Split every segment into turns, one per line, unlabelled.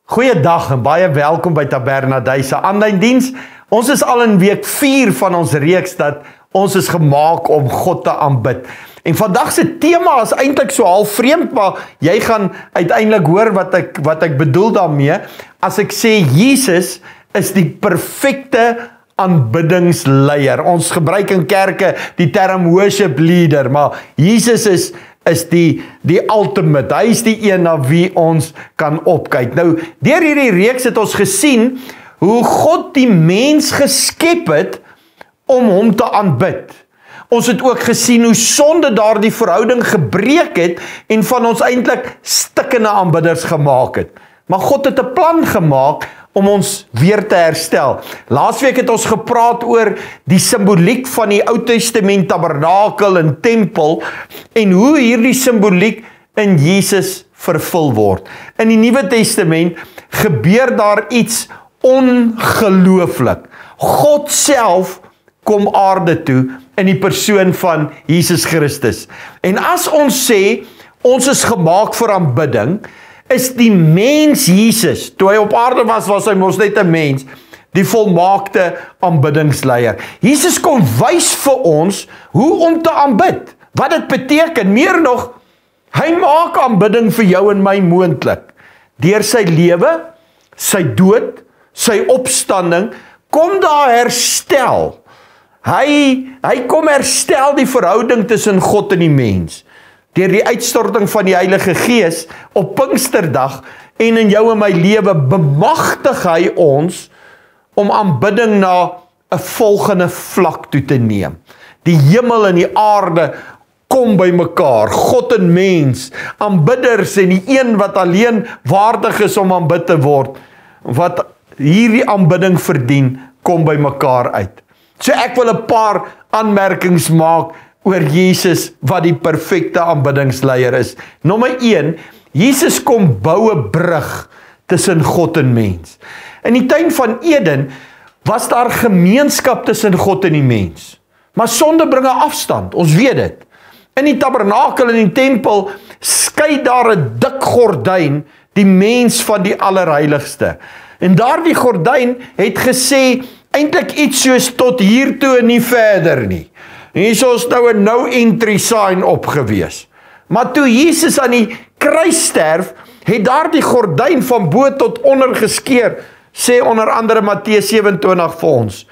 Goeiedag en baie welkom by Tabernadei se aanlyn diens. Ons is al in week 4 van ons reeks dat ons is gemaak om God te aanbid. En vandag se tema is eintlik so half vreemd, maar jy gaan uiteindelik hoor wat ek bedoel daarmee. As ek sê Jesus is die perfekte aanbiddingsleier. Ons gebruik in kerke die term worship leader, maar Jesus is die ultimate. Hy is die een na wie ons kan opkyk. Nou, deur hierdie reeks het ons gesien hoe God die mens geskep het om hom te aanbid. Ons het ook gesien hoe sonde daardie verhouding gebreek het en van ons eintlik stikkende aanbidders gemaak het. Maar God het 'n plan gemaak om ons weer te herstel. Laasweek het ons gepraat oor die simboliek van die Ou Testament tabernakel en tempel en hoe hierdie simboliek in Jesus vervul word. In die Nuwe Testament gebeur daar iets ongelooflik. God self kom aarde toe in die persoon van Jesus Christus. En as ons sê, ons is gemaak vir aanbidding, is die mens Jesus, toe hy op aarde was hy mos net 'n mens, die volmaakte aanbiddingsleier. Jesus kom wys vir ons hoe om te aanbid, wat dit beteken. Meer nog, hy maak aanbidding vir jou en my moontlik. Deur sy lewe, sy dood, sy opstanding, kom daar herstel. Hy kom herstel die verhouding tussen God en die mens. Deur die uitstorting van die Heilige Gees op Pinksterdag en in jou en my lewe bemagtig hy ons om aanbidding na 'n volgende vlak toe te neem. Die hemel en die aarde kom by mekaar, God en mens, aanbidders en die een wat alleen waardig is om aanbid te word, wat hierdie aanbidding verdien, kom by mekaar uit. So ek wil 'n paar aanmerkings maak oor Jesus wat die perfekte aanbiddingsleier is. Nommer 1, Jesus kom bou 'n brug tussen God en mens. In die tuin van Eden was daar gemeenskap tussen God en die mens. Maar sonde bring 'n afstand, ons weet dit. In die tabernakel en die tempel skei daar 'n dik gordyn die mens van die allerheiligste. En daardie gordyn het gesê eintlik iets soos tot hier toe en nie verder nie. Hier is ons nou 'n no entry sign opgewees. Maar toe Jesus aan die kruis sterf, het daardie gordyn van bo tot onder geskeur, sê onder andere Matteus 27 vir ons.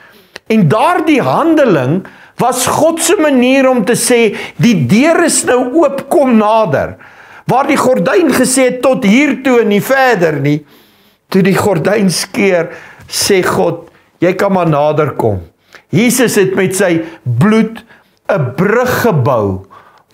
En daardie handeling was God se manier om te sê, die deur is nou oop, kom nader. Waar die gordyn gesê het tot hier toe en nie verder nie, toe die gordyn skeur, sê God, jy kan maar nader kom. Jesus het met sy bloed 'n brug gebou,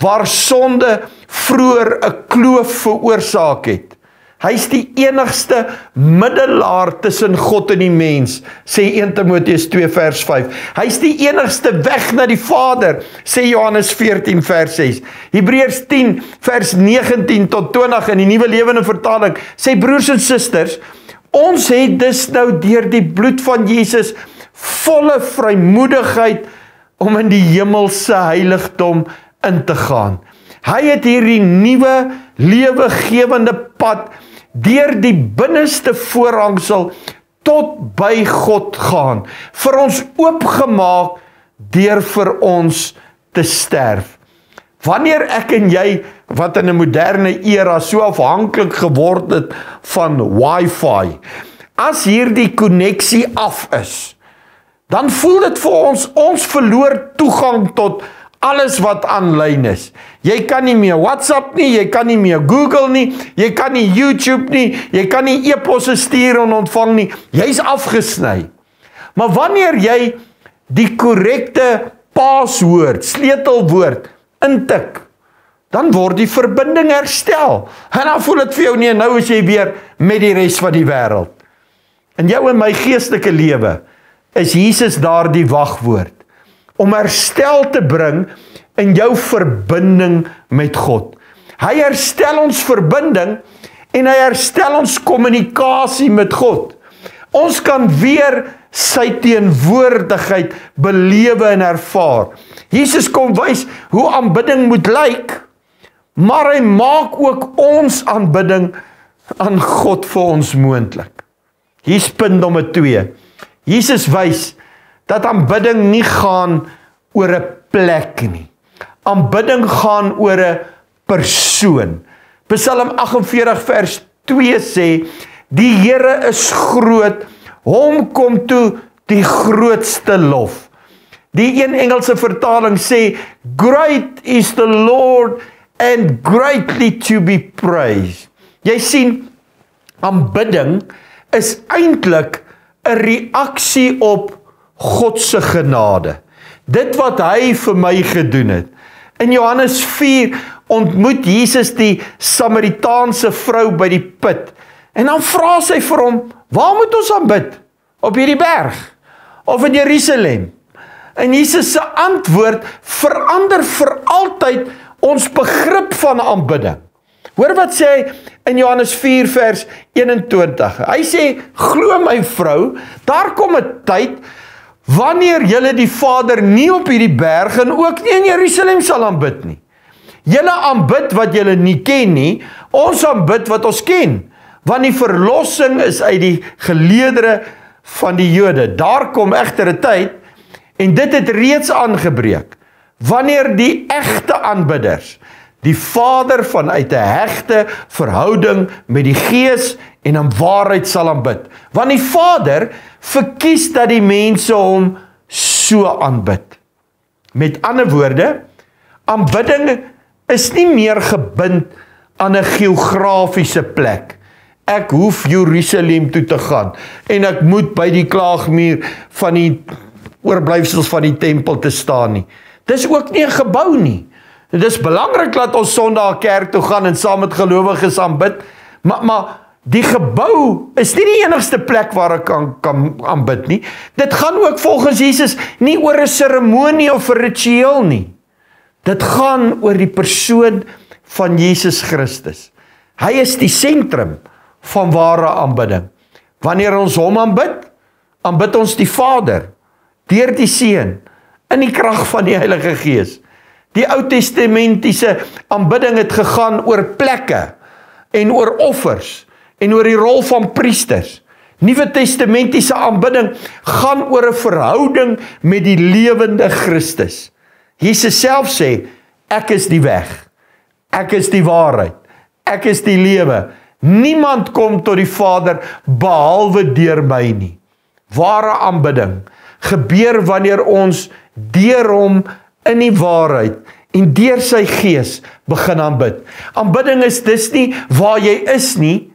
waar sonde vroeër 'n kloof veroorsaak het. Hy is die enigste middelaar tussen God en die mens, sê 1 Timoteus 2 vers 5. Hy is die enigste weg na die Vader, sê Johannes 14 vers 6. Hebreërs 10 vers 19 tot 20 in die Nuwe Lewende Vertaling, sê broers en susters, ons het dus nou deur die bloed van Jesus volle vrymoedigheid om in die hemelse heiligdom in te gaan. Hy het hierdie nuwe lewegewende pad deur die binneste voorhangsel tot by God gaan, vir ons oopgemaak deur vir ons te sterf. Wanneer ek en jy, wat in 'n moderne era so afhanklik geword het van Wi-Fi, as hierdie koneksie af is, dan voel dit vir ons verloor toegang tot alles wat aanlyn is. Jy kan nie meer WhatsApp nie, jy kan nie meer Google nie, jy kan nie YouTube nie, jy kan nie e-posse stuur en ontvang nie, jy's afgesny. Maar wanneer jy die korrekte paswoord, sleutelwoord intik, dan word die verbinding herstel. En dan voel dit vir jou nie, nou is jy weer met die res van die wêreld. In jou en my geestelike lewe is Jesus daar die wagwoord om herstel te bring in jou verbinding met God. Hy herstel ons verbinding en hy herstel ons kommunikasie met God. Ons kan weer sy teenwoordigheid belewe en ervaar. Jesus kom wys hoe aanbidding moet lyk, maar hy maak ook ons aanbidding aan God vir ons moontlik. Hier is punt nommer 2. Jesus wys dat aanbidding nie gaan oor 'n plek nie. Aanbidding gaan oor 'n persoon. Psalm 48 vers 2 sê, die Here is groot, hom kom toe die grootste lof. Die een Engelse vertaling sê, great is the Lord and greatly to be praised. Jy sien, aanbidding is eintlik 'n reaksie op God se genade. Dit wat hy vir my gedoen het. In Johannes 4 ontmoet Jesus die Samaritaanse vrou by die put. En dan vra sy vir hom, waar moet ons aanbid? Op hierdie berg? Of in Jerusalem? En Jesus se antwoord verander vir altyd ons begrip van aanbidding. Hoor wat sê hy in Johannes 4 vers 21. Hy sê, glo my vrou, daar kom 'n tyd wanneer julle die Vader nie op hierdie berg en ook nie in Jerusalem sal aanbid nie. Julle aanbid wat julle nie ken nie, ons aanbid wat ons ken. Want die verlossing is uit die geleedere van die Jode. Daar kom egter 'n tyd, en dit het reeds aangebreek, wanneer die egte aanbidders die Vader vanuit 'n hegte verhouding met die Gees en in waarheid sal aanbid. Want die Vader verkies dat die mense hom so aanbid. Met ander woorde, aanbidding is nie meer gebind aan 'n geografiese plek. Ek hoef Jerusalem toe te gaan en ek moet by die klaagmuur van die oorblyfsels van die tempel te staan nie. Dis ook nie 'n gebou nie. Dit is belangrik dat ons Sondag kerk toe gaan en saam met gelowiges aanbid, maar die gebou is nie die enigste plek waar ek kan aanbid nie. Dit gaan ook volgens Jesus nie oor 'n seremonie of 'n ritueel nie. Dit gaan oor die persoon van Jesus Christus. Hy is die sentrum van ware aanbidding. Wanneer ons hom aanbid, aanbid ons die Vader, deur die Seun, in die krag van die Heilige Gees. Die Ou Testamentiese aanbidding het gegaan oor plekke en oor offers en oor die rol van priesters. Nuwe Testamentiese aanbidding gaan oor 'n verhouding met die lewende Christus. Jesus self sê, ek is die weg, ek is die waarheid, ek is die lewe. Niemand kom tot die Vader behalwe deur my nie. Ware aanbidding gebeur wanneer ons deur hom in die waarheid en deur sy Gees begin aanbid. Aanbidding is dis nie waar jy is nie,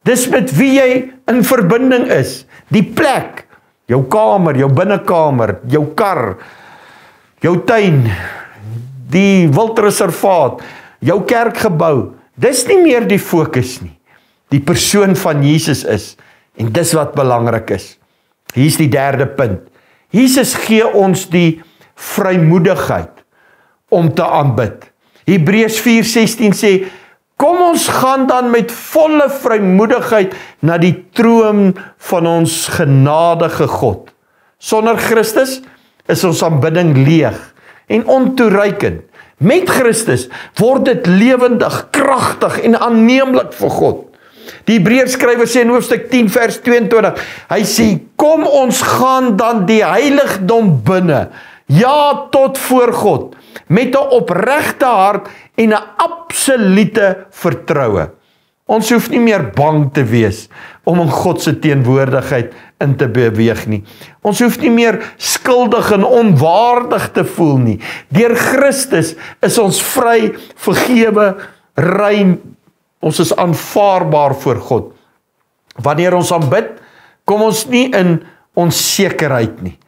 dis met wie jy in verbinding is. Die plek, jou kamer, jou binnekamer, jou kar, jou tuin, die wildreservaat, jou kerkgebou, dis nie meer die fokus nie. Die persoon van Jesus is, en dis wat belangrik is. Hier is die derde punt. Jesus gee ons die vrymoedigheid om te aanbid. Hebreërs 4:16 sê, kom ons gaan dan met volle vrymoedigheid na die troon van ons genadige God. Sonder Christus is ons aanbidding leeg en ontoereikend. Met Christus word dit lewendig, kragtig en aanneemlik vir God. Die Hebreërs skrywer sê in hoofstuk 10 vers 22, hy sê, kom ons gaan dan die heiligdom binne, ja tot voor God, met 'n opregte hart en 'n absolute vertroue. Ons hoef nie meer bang te wees om in God se teenwoordigheid in te beweeg nie. Ons hoef nie meer skuldig en onwaardig te voel nie. Deur Christus is ons vry, vergewe, rein. Ons is aanvaarbaar voor God. Wanneer ons aanbid, kom ons nie in onsekerheid nie.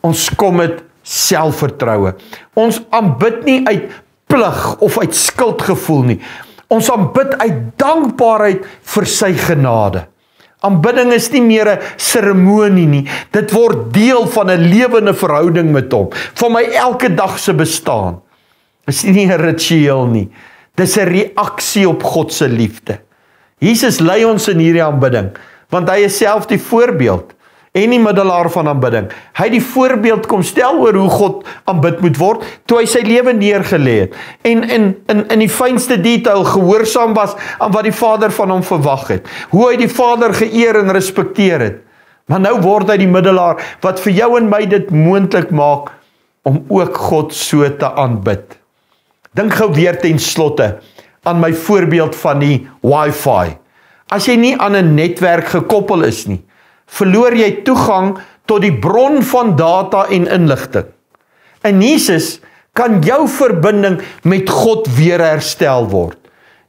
Ons kom met selfvertroue. Ons aanbid nie uit plig of uit skuldgevoel nie. Ons aanbid uit dankbaarheid vir sy genade. Aanbidding is nie meer 'n seremonie nie. Dit word deel van 'n lewende verhouding met hom, van my elke dag se bestaan. Dit is nie 'n ritueel nie. Dis 'n reaksie op God se liefde. Jesus lei ons in hierdie aanbidding, want hy is self die voorbeeld en die middelaar van aanbidding. Hy het die voorbeeld kom stel oor hoe God aanbid moet word, toe hy sy lewe neergelê het, en in die fynste detail gehoorsaam was aan wat die Vader van hom verwag het, hoe hy die Vader geëer en respekteer het. Maar nou word hy die middelaar, wat vir jou en my dit moontlik maak, om ook God so te aanbid. Dink gou weer ten slotte aan my voorbeeld van die Wi-Fi. As jy nie aan 'n netwerk gekoppel is nie, verloor jy toegang tot die bron van data en inligting. In Jesus kan jou verbinding met God weer herstel word.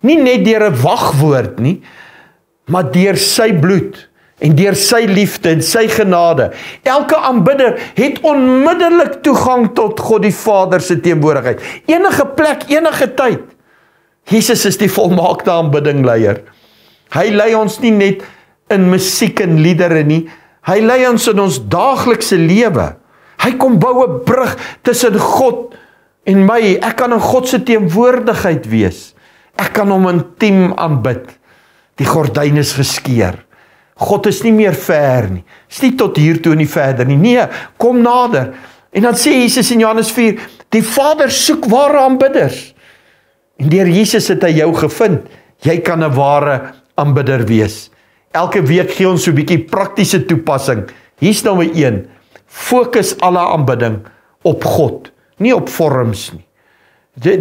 Nie net deur 'n wagwoord nie, maar deur sy bloed en deur sy liefde en sy genade. Elke aanbidder het onmiddellik toegang tot God die Vader se teenwoordigheid. Enige plek, enige tyd. Jesus is die volmaakte aanbiddingleier. Hy lei ons nie net in musiek en liedere nie, hy lei ons in ons daaglikse lewe. Hy kom bou 'n brug tussen God en my. Ek kan in God se teenwoordigheid wees. Ek kan hom intiem aanbid. Die gordyn is geskeur. God is nie meer ver nie. Is nie tot hier toe en nie verder nie. Nee, kom nader. En dan sê Jesus in Johannes 4, die Vader soek ware aanbidders. En deur Jesus het hy jou gevind. Jy kan 'n ware aanbidder wees. Elke week gee ons so 'n bietjie praktiese toepassing. Hier's nommer 1. Fokus alle aanbidding op God, nie op vorms nie.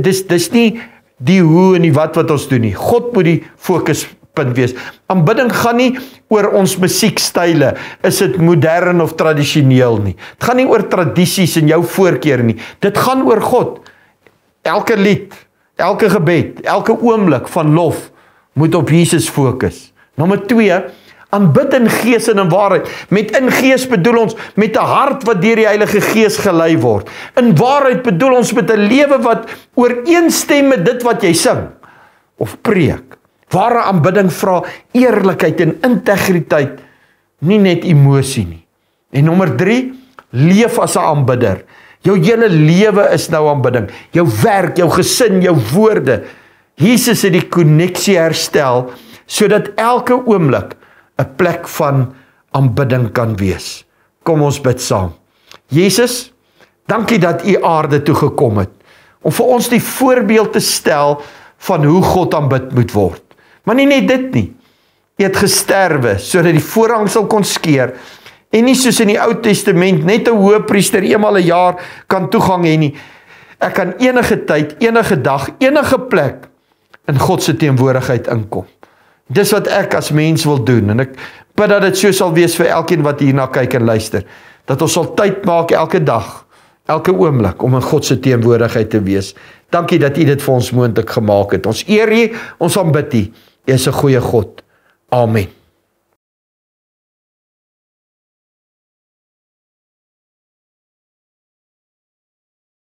Dis nie die hoe en die wat ons doen nie. God moet die fokuspunt wees. Aanbidding gaan nie oor ons musiekstyle, is dit modern of tradisioneel nie. Dit gaan nie oor tradisies en jou voorkeur nie. Dit gaan oor God. Elke lied, elke gebed, elke oomblik van lof moet op Jesus fokus. Nommer 2, aanbid in gees en in waarheid. Met in gees bedoel ons met 'n hart wat deur die Heilige Gees gelei word. In waarheid bedoel ons met 'n lewe wat ooreenstem met dit wat jy sing of preek. Ware aanbidding vra eerlikheid en integriteit, nie net emosie nie. En nommer 3, leef as 'n aanbidder. Jou hele lewe is nou aanbidding. Jou werk, jou gesin, jou woorde. Jesus het die koneksie herstel, sodat elke oomblik 'n plek van aanbidding kan wees. Kom ons bid saam. Jesus, dankie dat U aarde toe gekom het, om vir ons die voorbeeld te stel van hoe God aanbid moet word. Maar nie net dit nie. U het gesterwe, sodat die voorhangsel kon skeur, en nie soos in die Ou Testament, net 'n hoëpriester eenmal 'n jaar kan toegang hê nie. Ek kan enige tyd, enige dag, enige plek in God se teenwoordigheid inkom. Dis wat ek as mens wil doen, en ek bid dat dit so sal wees vir elkeen wat hierna kyk en luister, dat ons sal tyd maak elke dag, elke oomblik, om in God se teenwoordigheid te wees. Dankie dat U dit vir ons moontlik gemaak het. Ons eer U, ons aanbid U. U is 'n goeie God. Amen.